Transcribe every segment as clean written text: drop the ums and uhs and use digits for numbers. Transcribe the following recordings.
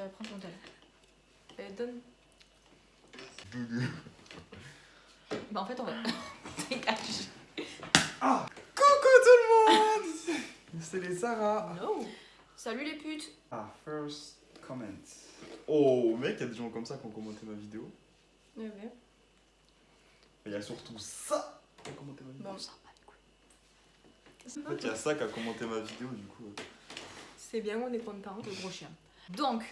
prends ton tel. Donne. Bah en fait on va... Dégage. Ah, coucou tout le monde. C'est les Sarah. No. Salut les putes. Ah, first comment. Oh mec, il y a des gens comme ça qui ont commenté ma vidéo. Ouais. Il y a surtout ça qui a commenté ma vidéo. Bon, ça va les couilles. En fait, il y a ça qui a commenté ma vidéo du coup. C'est bien, on est content. Le gros chien. Donc,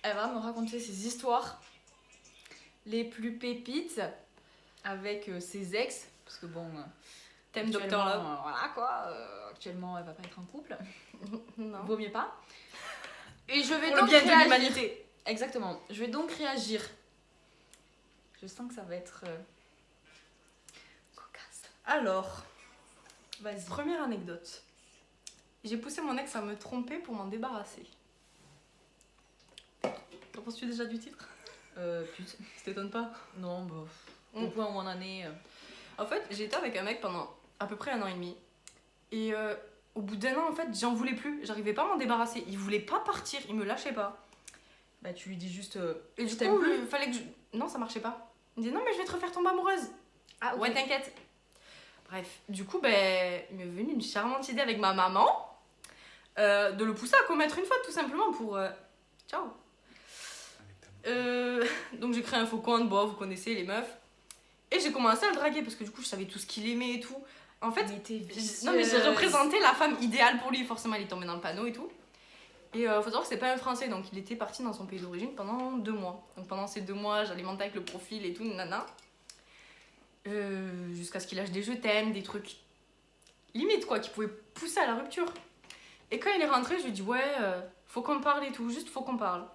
elle va me raconter ses histoires les plus pépites avec ses ex. Parce que bon, Thème actuellement, Docteur Love. voilà quoi. Actuellement, elle va pas être en couple. Non. Vaut mieux pas. Et je vais Pour le donc bien de réagir. l'humanité. Exactement. Je vais donc réagir. Je sens que ça va être cocasse. Alors, Vas-y. première anecdote. J'ai poussé mon ex à me tromper pour m'en débarrasser. T'en penses-tu déjà du titre? Pute. Ça t'étonne pas? Non, bah. Mm. Au point où on en est. En fait, j'ai été avec un mec pendant à peu près 1 an et demi. Et au bout d'1 an, en fait, j'en voulais plus. J'arrivais pas à m'en débarrasser. Il voulait pas partir, il me lâchait pas. Bah, tu lui dis juste. Et du Je t'aime coup, plus. il fallait que je... Non, ça marchait pas. Il me disait non, mais je vais te refaire tomber amoureuse. Ah, Ouais, t'inquiète. Bref, du coup, ben, il m'est venu une charmante idée avec ma maman de le pousser à commettre une faute, tout simplement pour. Ciao. Donc j'ai créé un faux compte, bon, vous connaissez les meufs. Et j'ai commencé à le draguer parce que du coup, je savais tout ce qu'il aimait et tout. En fait, Mais t'es non, mais j'ai représenté la femme idéale pour lui, forcément, il est tombé dans le panneau et tout. Et faut savoir que c'est pas un français, donc il était parti dans son pays d'origine pendant 2 mois. Donc pendant ces 2 mois, j'alimentais avec le profil et tout, nana. Jusqu'à ce qu'il lâche des je t'aime, des trucs limite quoi, qui pouvaient pousser à la rupture. Et quand il est rentré, je lui ai dit ouais, faut qu'on parle et tout, juste faut qu'on parle.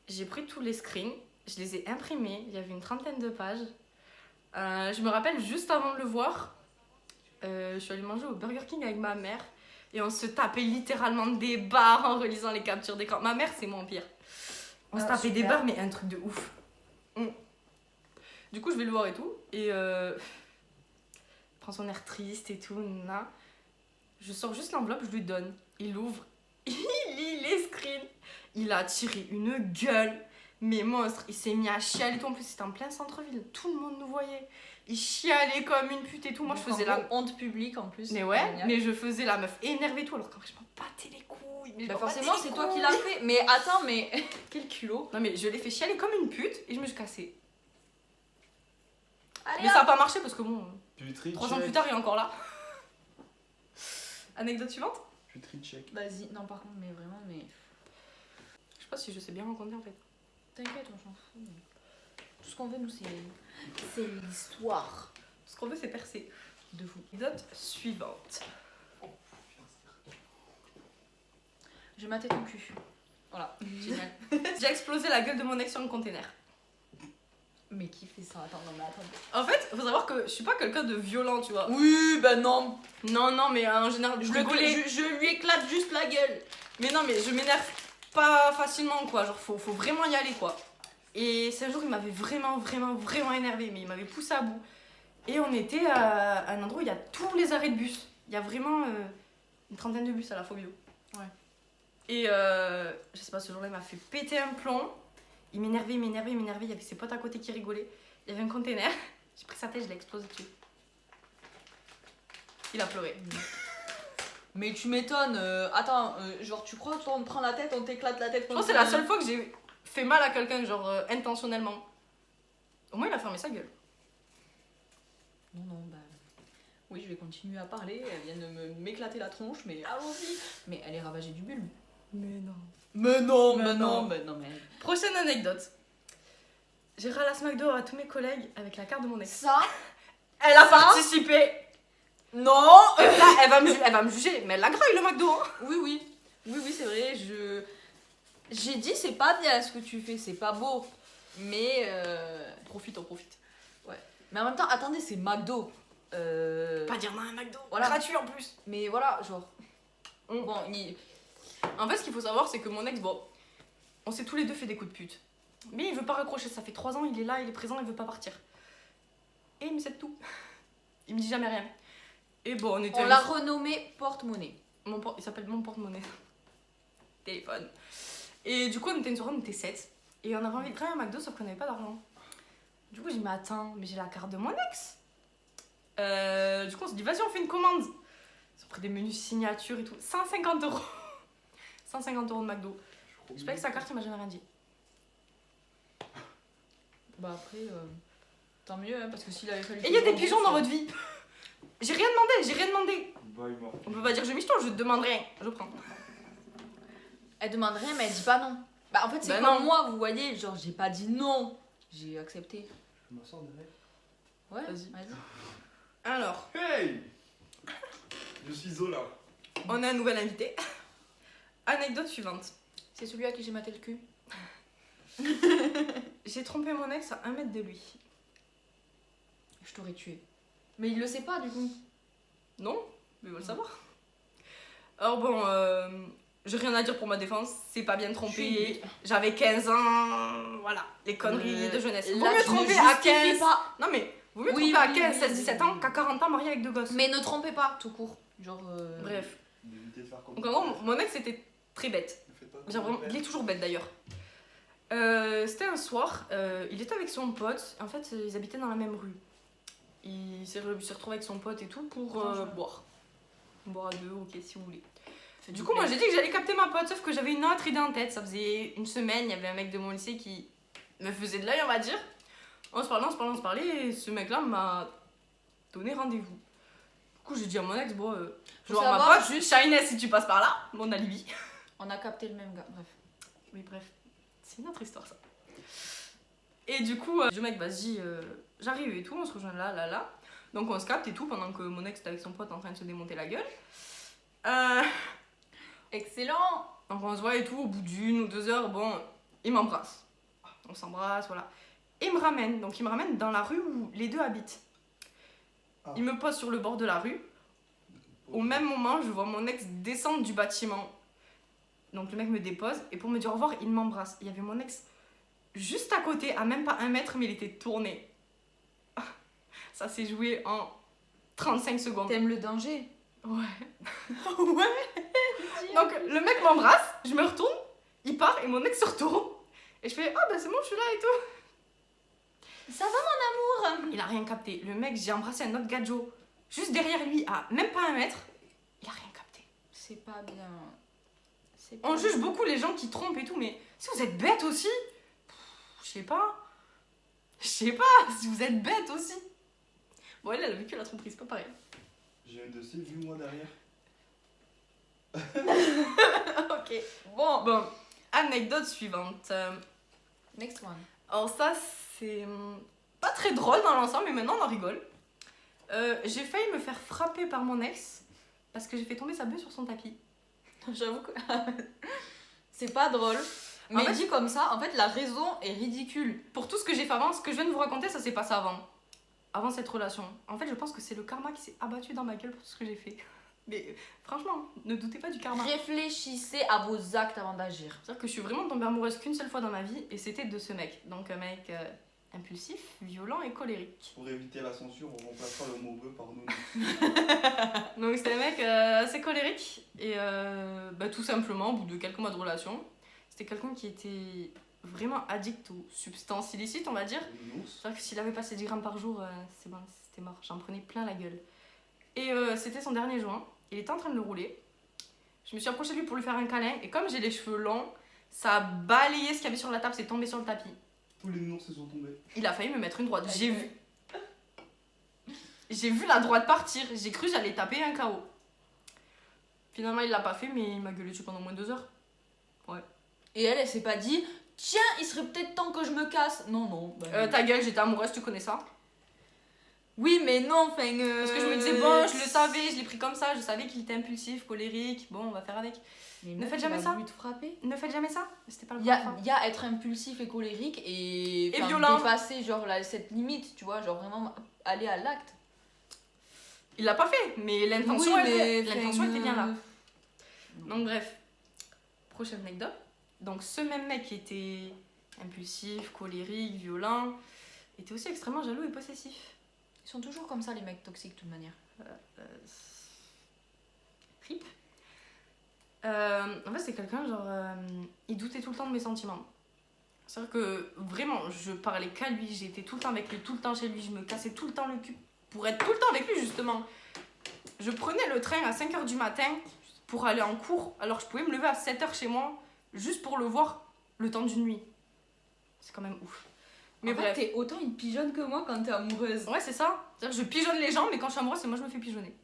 J'ai pris tous les screens, je les ai imprimés, il y avait une 30aine de pages. Je me rappelle juste avant de le voir, je suis allée manger au Burger King avec ma mère et on se tapait littéralement des barres en relisant les captures d'écran. Ma mère, c'est mon pire. On se Ah, tapait des super. barres, mais un truc de ouf. Du coup, je vais le voir et tout, et il prend son air triste et tout, nana. Je sors juste l'enveloppe, je lui donne. Il ouvre, il lit les screens. Il a tiré une gueule, mais monstre. Il s'est mis à chialer et tout. En plus, c'était en plein centre-ville, tout le monde nous voyait. Il chialait comme une pute et tout. Moi, je faisais la. honte publique en plus. Mais ouais, Génial. mais je faisais la meuf énervée et tout, alors qu'en vrai, je m'en battais les couilles. Mais je Bah m'en forcément, battais les c'est toi qui couilles. l'as fait. Mais attends, mais quel culot. Non, mais je l'ai fait chialer comme une pute et je me suis cassée. Allez, Mais ça a pas marché parce que bon, Putri 3 ans check. plus tard, il est encore là. Anecdote suivante? Putri check. Vas-y, non, par contre, mais vraiment, mais. Je sais pas si je sais bien raconter en fait. T'inquiète, on s'en fout. Tout ce qu'on veut, nous, c'est l'histoire. Ce qu'on veut, c'est percer. De fou. Anecdote suivante. Je matais ton cul. Voilà, génial. J'ai explosé la gueule de mon ex sur un container. Mais qui fait ça? Attends, non, mais attends. En fait, faut savoir que je suis pas quelqu'un de violent, tu vois. Oui, bah non. Non, mais en général, je rigolais. Je lui éclate juste la gueule. Mais non, mais je m'énerve pas facilement, quoi. Genre, faut vraiment y aller, quoi. Et c'est un jour, il m'avait vraiment énervé, mais il m'avait poussé à bout. Et on était à un endroit où il y a tous les arrêts de bus. Il y a vraiment une 30aine de bus à la Fobio. Ouais. Et je sais pas, ce jour-là, il m'a fait péter un plomb. Il m'énervait. Il y avait ses potes à côté qui rigolaient. Il y avait un container. J'ai pris sa tête, je l'ai explosé dessus. Il a pleuré. Mais tu m'étonnes. Attends, genre, tu crois, toi, on te prend la tête, on t'éclate la tête. Je pense que c'est la seule fois que j'ai fait mal à quelqu'un, genre intentionnellement. Au moins, il a fermé sa gueule. Non, bah. Oui, je vais continuer à parler. Elle vient de m'éclater la tronche, mais allons-y. Mais elle est ravagée du bulbe. Mais non. Mais non, Mais non. mais non, mais. Prochaine anecdote. J'ai ralassé McDo à tous mes collègues avec la carte de mon ex. Ça. Elle a Ça participé. Non. Là, elle va me juger, mais elle l'a graille le McDo. Hein. Oui, c'est vrai. J'ai dit, c'est pas bien ce que tu fais, c'est pas beau. Mais. On profite. Mais en même temps, attendez, c'est McDo. Pas dire non à un McDo. Voilà. Gratuit en plus. Mais voilà, genre. Mm. Bon, En fait, ce qu'il faut savoir, c'est que mon ex, bon, on s'est tous les deux fait des coups de pute. Mais il veut pas raccrocher, ça fait 3 ans, il est là, il est présent, il veut pas partir. Et il me cède tout. Il me dit jamais rien. Et bon, on était. on l'a renommé porte-monnaie. Il s'appelle mon porte-monnaie. téléphone. Et du coup, on était une soirée, on était 7. Et on avait envie de créer un McDo, sauf qu'on n'avait pas d'argent. Du coup, j'ai dit, mais attends, mais j'ai la carte de mon ex. Du coup, on s'est dit, vas-y, on fait une commande. Ils ont pris des menus signature et tout. 150 €. 150 € de McDo. J'espère que sa carte, il m'a jamais rien dit. Bah après, tant mieux, hein, parce que s'il avait fallu... Et il y a des pigeons dans votre vie. J'ai rien demandé. Bah, il m'a- On peut pas dire je miche-toi, je te demande rien. Je prends. Elle demande rien, mais elle dit pas non. Bah en fait, c'est Bah comme non. moi, vous voyez, genre j'ai pas dit non. J'ai accepté. Je m'en sors de là. Ouais, Vas-y. vas-y. Alors, Hey! Je suis Zola. on a un nouvel invité. Anecdote suivante. C'est celui à qui j'ai maté le cul. J'ai trompé mon ex à 1 mètre de lui. Je t'aurais tué. Mais il le sait pas du coup. Non, mais il va le savoir. Alors bon, j'ai rien à dire pour ma défense. C'est pas bien trompé. J'avais 15 ans. Voilà, les conneries de jeunesse. Vaut Là, mieux tu ne tromper à justifies 15. pas. Non mais, vaut mieux Oui, tromper à oui, 15, oui, 16, oui, 17 oui. ans qu'à 40 ans marié avec 2 gosses. Mais ne trompez pas, tout court. Genre. Bref. D'éviter de faire comme Donc en gros, mon ex était très bête. Ne faites pas Genre, comme vraiment, il est toujours bête d'ailleurs. C'était un soir, il était avec son pote. En fait, ils habitaient dans la même rue. Il s'est retrouvé avec son pote et tout pour boire. Boire à deux, ok, si vous voulez. Du coup, moi j'ai dit que j'allais capter ma pote, sauf que j'avais une autre idée en tête. Ça faisait une semaine, il y avait un mec de mon lycée qui me faisait de l'œil, on va dire. On se parlait, et ce mec-là m'a donné rendez-vous. Du coup, j'ai dit à mon ex, bon, je Faut vois ma savoir, pote, Shyness si tu passes par là, mon alibi. On a capté le même gars, bref. Oui, bref, c'est une autre histoire ça. Et du coup, le mec, vas-y, j'arrive et tout, on se rejoint là. Donc on se capte et tout, pendant que mon ex était avec son pote en train de se démonter la gueule. Excellent. Donc on se voit et tout, au bout d'1 ou 2 heures, bon, il m'embrasse. On s'embrasse, voilà. Et il me ramène, donc il me ramène dans la rue où les deux habitent. Ah. Il me pose sur le bord de la rue. Au même moment, je vois mon ex descendre du bâtiment. Donc le mec me dépose, et pour me dire au revoir, il m'embrasse. Il y avait mon ex juste à côté, à même pas 1 mètre, mais il était tourné. Ça s'est joué en 35 secondes. T'aimes le danger? Ouais. Ouais. Donc le mec m'embrasse, je me retourne, il part et mon ex se retourne. Et je fais ah bah c'est bon, je suis là et tout. Ça va mon amour? Il a rien capté. Le mec, j'ai embrassé un autre gadjo juste derrière lui à même pas 1 mètre. Il a rien capté. C'est pas bien. C'est On juge beaucoup les gens qui trompent et tout, mais si vous êtes bête aussi, je sais pas. Si vous êtes bête aussi. Bon, elle a vécu la tromperie, c'est pas pareil. J'ai un dossier, vu moi derrière. Ok. Bon, anecdote suivante. Next one. Alors ça, c'est pas très drôle dans l'ensemble, mais maintenant on en rigole. J'ai failli me faire frapper par mon ex parce que j'ai fait tomber sa bœuf sur son tapis. J'avoue que c'est pas drôle. Mais En fait- dit comme ça, en fait, la raison est ridicule. Pour tout ce que j'ai fait avant, ce que je viens de vous raconter, ça s'est passé avant cette relation. En fait, je pense que c'est le karma qui s'est abattu dans ma gueule pour tout ce que j'ai fait. Mais franchement, ne doutez pas du karma. Réfléchissez à vos actes avant d'agir. C'est-à-dire que je suis vraiment tombée amoureuse qu'une seule fois dans ma vie, et c'était de ce mec. Donc un mec impulsif, violent et colérique. Pour éviter la censure, on remplacera le mot bœuf par nous. Donc c'était un mec assez colérique, et tout simplement, au bout de quelques mois de relation, c'était quelqu'un qui était vraiment addict aux substances illicites, on va dire. C'est-à-dire que s'il avait passé 10 grammes par jour, c'est bon, c'était mort. J'en prenais plein la gueule. Et c'était son dernier joint. Il était en train de le rouler. Je me suis approchée de lui pour lui faire un câlin. Et comme j'ai les cheveux longs, ça a balayé ce qu'il y avait sur la table, c'est tombé sur le tapis. Tous les nounours se sont tombés. Il a failli me mettre une droite. J'ai vu la droite partir. J'ai cru que j'allais taper un KO. Finalement, il l'a pas fait, mais il m'a gueulé dessus pendant au moins 2 heures. Et elle s'est pas dit, tiens, il serait peut-être temps que je me casse. Non. Bah, Ta gueule, j'étais amoureuse, tu connais ça? oui, mais non, enfin. Parce que je me disais, bon, je le savais, je l'ai pris comme ça, je savais qu'il était impulsif, colérique, bon, on va faire avec. Mais Ne meuf, faites il jamais a ça. voulu te frapper. Ne faites jamais ça, c'était pas le Il bon enfant. y a être impulsif et colérique et enfin, violent. dépasser genre cette limite, tu vois, genre vraiment aller à l'acte. Il l'a pas fait, mais l'intention Oui, était, mais, l'intention était bien là. Non. Donc bref, prochaine anecdote. Donc ce même mec qui était impulsif, colérique, violent, était aussi extrêmement jaloux et possessif. Ils sont toujours comme ça les mecs toxiques de toute manière. Rip. En fait, c'est quelqu'un, genre, il doutait tout le temps de mes sentiments. C'est-à-dire que vraiment, je parlais qu'à lui, j'étais tout le temps avec lui, tout le temps chez lui, je me cassais tout le temps le cul pour être tout le temps avec lui, justement. Je prenais le train à 5h du matin pour aller en cours, alors que je pouvais me lever à 7h chez moi, juste pour le voir le temps d'une nuit. C'est quand même ouf. Mais En fait, bref. t'es autant une pigeonne que moi quand t'es amoureuse. Ouais, c'est ça. C'est-à-dire que je pigeonne les gens, mais quand je suis amoureuse, c'est moi je me fais pigeonner.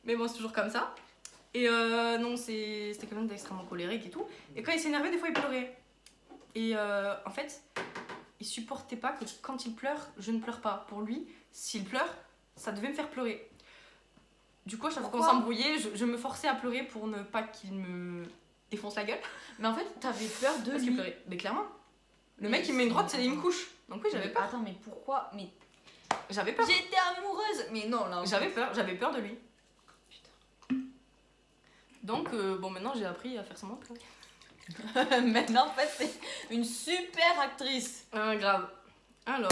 Mais bon, c'est toujours comme ça. Et non, c'était quelqu'un d'extrêmement colérique et tout. Et quand il s'énervait, des fois, il pleurait. Et en fait, il supportait pas que quand il pleure, je ne pleure pas. Pour lui, s'il pleure, ça devait me faire pleurer. Du coup, à chaque fois qu'on Pourquoi s'embrouillait, je me forçais à pleurer pour ne pas qu'il me défonce la gueule. Mais en fait, t'avais peur de Parce lui. qu'il pleurait. Mais clairement. Le Mais mec, il me met une droite, c'est- il me couche. Donc oui, j'avais Mais peur. Attends, mais pourquoi? Mais J'avais peur. j'étais amoureuse. Mais non, là. J'avais peur de lui. Donc, bon, maintenant j'ai appris à faire semblant de pleurer. Maintenant, en fait, c'est une super actrice. Grave. Alors,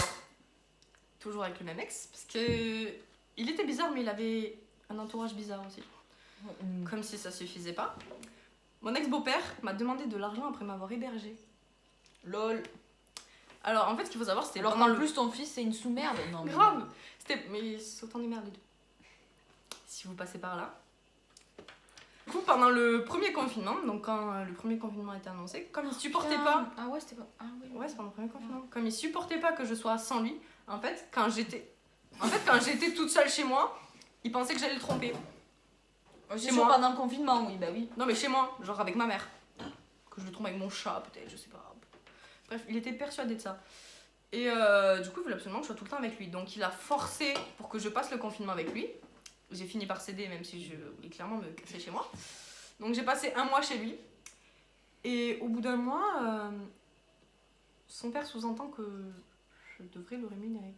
toujours avec le même ex, parce que il était bizarre, mais il avait un entourage bizarre aussi. Comme si ça suffisait pas. Mon ex-beau-père m'a demandé de l'argent après m'avoir hébergé. Lol. Alors, en fait, ce qu'il faut savoir, c'était Alors pendant qu'en le... plus, ton fils, c'est une sous-merde. Non, mais- Grave. Mais c'est autant des merdes les deux. Si vous passez par là. Du coup, pendant le premier confinement, donc quand le premier confinement a été annoncé, comme il supportait pas... Ah ouais, c'était pas. Ah oui. Ouais, c'est pendant le premier confinement. Comme il supportait pas que je sois sans lui, en fait, quand j'étais toute seule chez moi, il pensait que j'allais le tromper. C'est Chez sûr, moi. pendant le confinement, oui, bah oui. Non, mais chez moi, genre avec ma mère. Que je le trompe avec mon chat, peut-être, je sais pas. Bref, il était persuadé de ça. Et du coup, il voulait absolument que je sois tout le temps avec lui. Donc, il a forcé pour que je passe le confinement avec lui. J'ai fini par céder, même si je voulais clairement me casser chez moi. Donc, j'ai passé 1 mois chez lui. Et au bout d'1 mois, son père sous-entend que je devrais le rémunérer.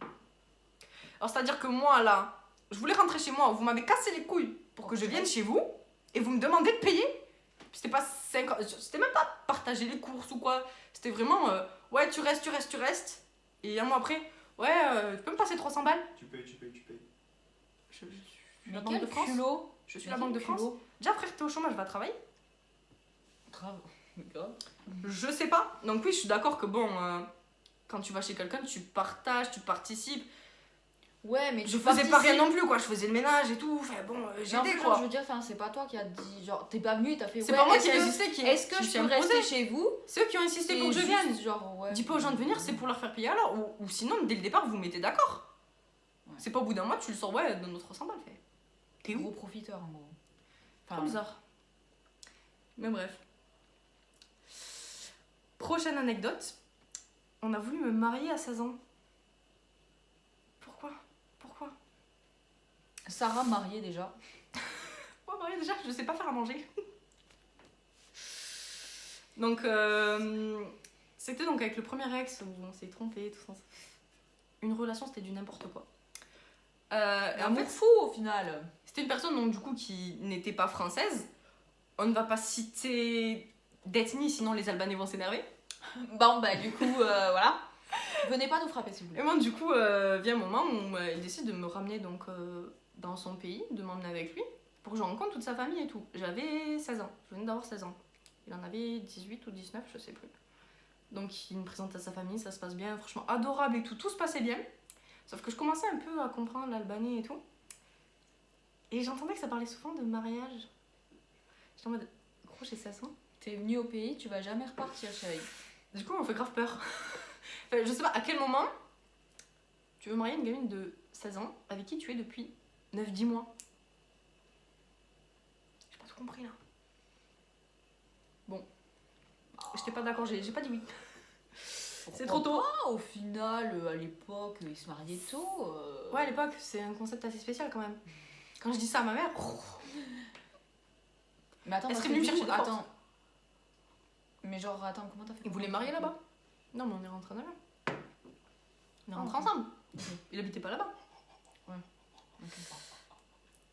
Alors, c'est-à-dire que moi, là, je voulais rentrer chez moi. Vous m'avez cassé les couilles pour que je vienne chez vous. Et vous me demandez de payer. C'était pas 5... C'était même pas partager les courses ou quoi. C'était vraiment, ouais, tu restes. Et 1 mois après, ouais, tu peux me passer 300 balles? Tu payes. Je suis Mais la Banque quel de France. culot. Je suis la Banque de France. Déjà, frère, t'es au chômage, va travailler. Grave. Mais grave. Je sais pas. Donc oui, je suis d'accord que bon, quand tu vas chez quelqu'un, tu partages, tu participes. Ouais, mais Je faisais pas rien non plus, quoi. Je faisais le ménage et tout. Enfin bon, Mais en j'étais plus, quoi. je veux dire, c'est pas toi qui a dit, genre, t'es pas venu et t'as fait. C'est ouais, pas moi est-ce qui ai que- insisté, Est-ce que qui je suis peux imposée. rester chez vous? C'est eux qui ont insisté pour que je C'est vienne. juste, genre, ouais. Dis pas aux gens de venir, c'est pour leur faire payer alors. Ou sinon, dès le départ, vous vous mettez d'accord. Ouais. C'est pas au bout d'1 mois, tu le sors, ouais, de notre 300 balles. Fait. T'es où? Gros profiteur, en gros. Trop bizarre. Mais bref. Prochaine anecdote. On a voulu me marier à 16 ans. Pourquoi? Sarah mariée déjà. Ouais, mariée déjà, je sais pas faire à manger. Donc, c'était donc avec le premier ex où on s'est trompé, tout ça. Une relation, c'était du n'importe quoi. Et en Amour fait, fou au final. c'était une personne donc du coup qui n'était pas française. On ne va pas citer d'ethnie, sinon les Albanais vont s'énerver. Bon, bah, du coup, voilà. Venez pas nous frapper, s'il vous Et plaît. moi, du coup, vient un moment où il décide de me ramener donc, dans son pays, de m'emmener avec lui, pour que je rencontre toute sa famille et tout. J'avais 16 ans, je venais d'avoir 16 ans. Il en avait 18 ou 19, je sais plus. Donc il me présente à sa famille, ça se passe bien, franchement adorable et tout, tout se passait bien. Sauf que je commençais un peu à comprendre l'albanais et tout. Et j'entendais que ça parlait souvent de mariage. J'étais en mode, gros, j'ai 16 ans. T'es venu au pays, tu vas jamais repartir, chérie. Du coup, on fait grave peur. Enfin, je sais pas à quel moment tu veux marier une gamine de 16 ans avec qui tu es depuis 9-10 mois. J'ai pas tout compris là. Bon. J'étais pas d'accord, j'ai pas dit oui. C'est trop tôt. Ah, au final, à l'époque, ils se mariaient tôt. Ouais, à l'époque, c'est un concept assez spécial quand même. Quand je dis ça à ma mère, Mais attends, Elle parce serait que venue me du chercher coup, de force. attends. Mais genre, attends, comment t'as fait il voulait me marier là-bas. Non, mais on est rentrés là-bas. On est Ah, rentrés ok. ensemble. Il habitait pas là-bas. Ok.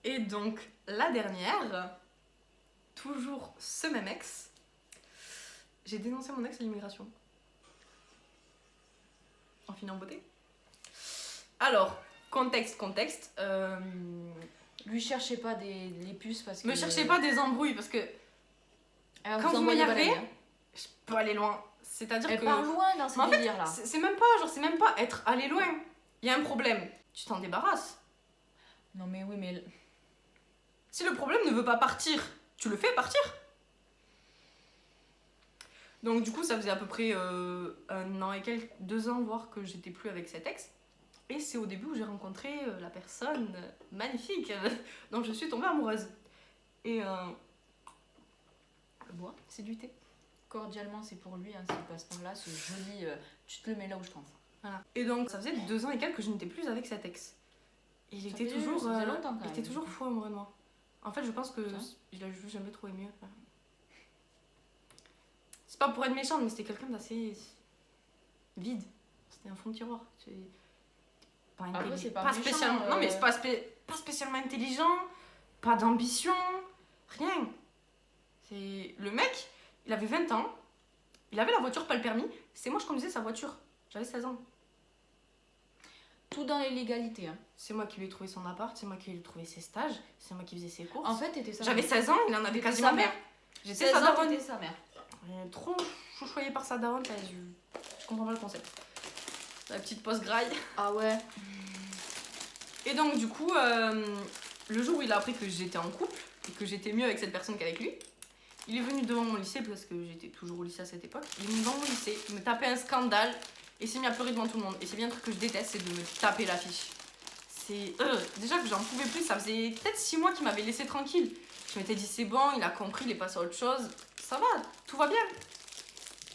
Et donc, la dernière, toujours ce même ex, j'ai dénoncé mon ex à l'immigration. En finant en beauté. Alors, contexte. Lui cherchez pas les puces parce que. Me cherchez pas des embrouilles parce que Alors, Quand vous envoyez m'énervez, balader, hein. je peux aller loin. C'est-à-dire Elle que... part loin dans ces Mais en fait, délires-là. c'est même pas être allé loin. Il y a un problème. Tu t'en débarrasses. Non mais oui, mais... Si le problème ne veut pas partir, tu le fais partir. Donc du coup, ça faisait à peu près 1 an et quelques, 2 ans, voire que j'étais plus avec cet ex. Et c'est au début où j'ai rencontré la personne magnifique dont je suis tombée amoureuse. Et le bois, c'est du thé. Cordialement, c'est pour lui, hein, s'il passe par là, ce joli... tu te le mets là où je pense. Voilà. Et donc ça faisait 2 ans et quelques que je n'étais plus avec cet ex. Et il Ça était fait- toujours, ça faisait longtemps, quand il était même. toujours fou amoureux de moi. En fait, je pense que Ça. il a juste jamais trouvé mieux. Enfin, c'est pas pour être méchante, mais c'était quelqu'un d'assez vide. C'était un fond de tiroir. C'est pas, Après, c'est pas pas méchant, spécialement. Non, mais c'est pas spécialement intelligent, pas d'ambition, rien. C'est le mec, il avait 20 ans, il avait la voiture, pas le permis. C'est moi, je conduisais sa voiture. J'avais 16 ans. Tout dans les légalités. Hein. C'est moi qui lui ai trouvé son appart, c'est moi qui lui ai trouvé ses stages, c'est moi qui faisais ses courses. En fait, t'étais sa J'avais 16 ans, il en avait T'étais quasiment sa mère. mère. J'étais 16 sa ans, daronne. t'étais sa mère. Trop chouchouillée par sa daronne, je comprends pas le concept. La petite poste graille. Ah ouais. Et donc du coup, le jour où il a appris que j'étais en couple et que j'étais mieux avec cette personne qu'avec lui, il est venu devant mon lycée parce que j'étais toujours au lycée à cette époque. Il est venu devant mon lycée, il me tapait un scandale et s'est mis à pleurer devant tout le monde. Et c'est bien un truc que je déteste, c'est de me taper l'affiche. C'est déjà que j'en pouvais plus, ça faisait peut-être 6 mois qu'il m'avait laissé tranquille. Je m'étais dit c'est bon, il a compris, il est passé à autre chose, ça va, tout va bien.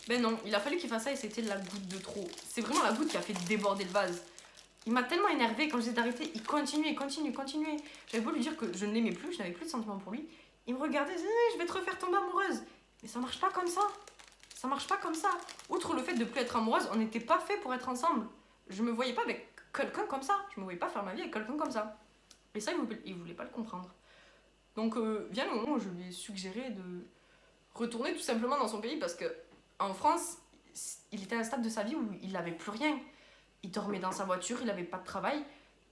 Ben non, il a fallu qu'il fasse ça et c'était la goutte de trop. C'est vraiment la goutte qui a fait déborder le vase. Il m'a tellement énervé quand je les ai arrêtés, il continuait. J'avais beau lui dire que je ne l'aimais plus, je n'avais plus de sentiments pour lui. Il me regardait, il disait je vais te refaire tomber amoureuse. Mais ça marche pas comme ça. Ça marche pas comme ça. Outre le fait de plus être amoureuse, on n'était pas fait pour être ensemble. Je me voyais pas avec quelqu'un comme ça. Je me voyais pas faire ma vie avec quelqu'un comme ça. Et ça, il voulait pas le comprendre. Donc vient le moment où je lui ai suggéré de retourner tout simplement dans son pays parce que en France, il était à un stade de sa vie où il n'avait plus rien. Il dormait dans sa voiture, il n'avait pas de travail.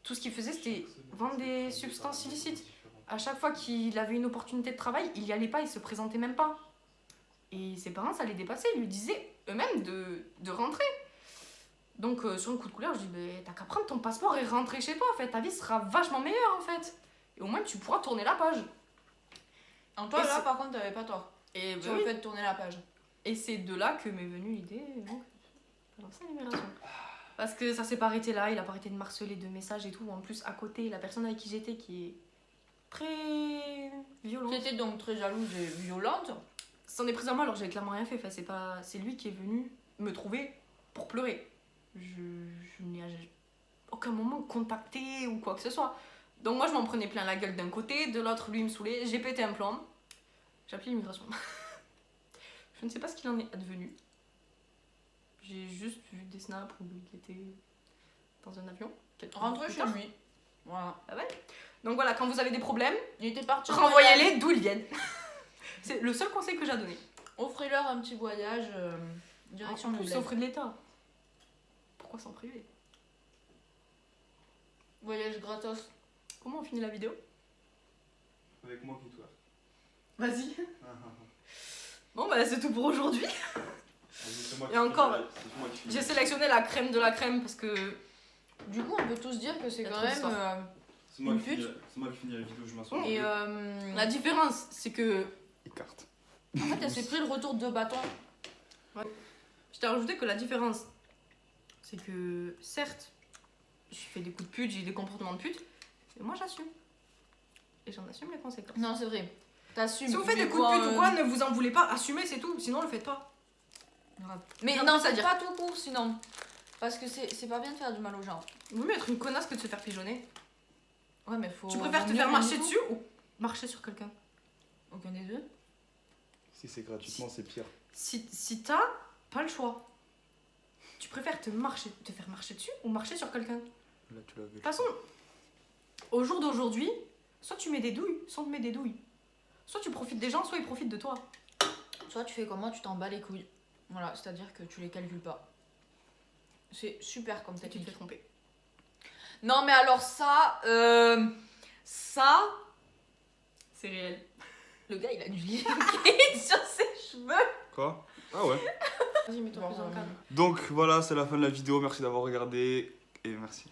Tout ce qu'il faisait, c'était vendre des substances illicites. À chaque fois qu'il avait une opportunité de travail, il n'y allait pas, il se présentait même pas. Et ses parents, ça les dépassait, ils lui disaient eux-mêmes de rentrer. Donc sur un coup de couleur, je dis t'as qu'à prendre ton passeport et rentrer chez toi, en fait. Ta vie sera vachement meilleure, en fait. Et au moins, tu pourras tourner la page. En toi, Et là, c'est- par contre, t'avais pas tort. Et Tu aurais fait tourner la page. Et c'est de là que m'est venue l'idée de lancer l'immigration. Parce que ça s'est pas arrêté là, il a pas arrêté de marceler de messages et tout. En plus, à côté, la personne avec qui j'étais qui est très violente. J'étais donc très jalouse et violente. C'en est pris à moi alors j'ai clairement rien fait. Enfin, c'est lui qui est venu me trouver pour pleurer. Je n'ai à aucun moment contacté ou quoi que ce soit. Donc moi je m'en prenais plein la gueule d'un côté, de l'autre lui il me saoulait, j'ai pété un plomb. J'ai appelé l'immigration. Je ne sais pas ce qu'il en est advenu. J'ai juste vu des snaps où il était dans un avion. Rentrez chez lui. Voilà. Ah ouais. Donc voilà, quand vous avez des problèmes, Il était parti. renvoyez-les d'où ils viennent. C'est le seul conseil que j'ai à donner. Offrez-leur un petit voyage direction En le plus, c'est bled. au frais de l'État. Pourquoi s'en priver? Voyage gratos. Comment on finit la vidéo? Avec moi qui toi. Vas-y. Bon bah c'est tout pour aujourd'hui. C'est moi Et encore, qui finis. J'ai sélectionné la crème de la crème parce que Du coup, on peut tous dire que c'est Il y a quand trop même. d'histoires. C'est moi, une qui pute. finis- c'est moi qui finis la vidéo, je m'assois. Et la différence c'est que Écarte. en fait, elle s'est pris le retour de bâton. je t'ai rajouté que la différence c'est que certes je fais des coups de pute, j'ai des comportements de pute, mais moi j'assume. Et j'en assume les conséquences. Non, c'est vrai. T'assumes. Si vous faites mais des coups de pute quoi, ou quoi, ne vous en voulez pas, assumez c'est tout, sinon le faites pas. Mais J'ai un non, plus à c'est dire. pas tout court sinon. Parce que c'est pas bien de faire du mal aux gens. Vaut mieux être une connasse que de se faire pigeonner. Ouais, mais faut. Tu préfères te vaut mieux faire rien marcher du tout. dessus ou marcher sur quelqu'un? Aucun des deux. Si c'est gratuitement, c'est pire. Si t'as pas le choix, tu préfères te faire marcher dessus ou marcher sur quelqu'un? Là, tu l'avais. De toute façon, au jour d'aujourd'hui, soit tu mets des douilles, soit on te met des douilles. Soit tu profites des gens, soit ils profitent de toi. Soit tu fais comment, tu t'en bats les couilles. Voilà, c'est-à-dire que tu les calcules pas. C'est super comme Et tu te technique. fais tromper. Non, mais alors ça, ça, C'est réel. le gars il a dû lire sur ses cheveux. Quoi? Ah ouais. Vas-y, mets-toi plus en calme. Donc voilà, c'est la fin de la vidéo. Merci d'avoir regardé et merci.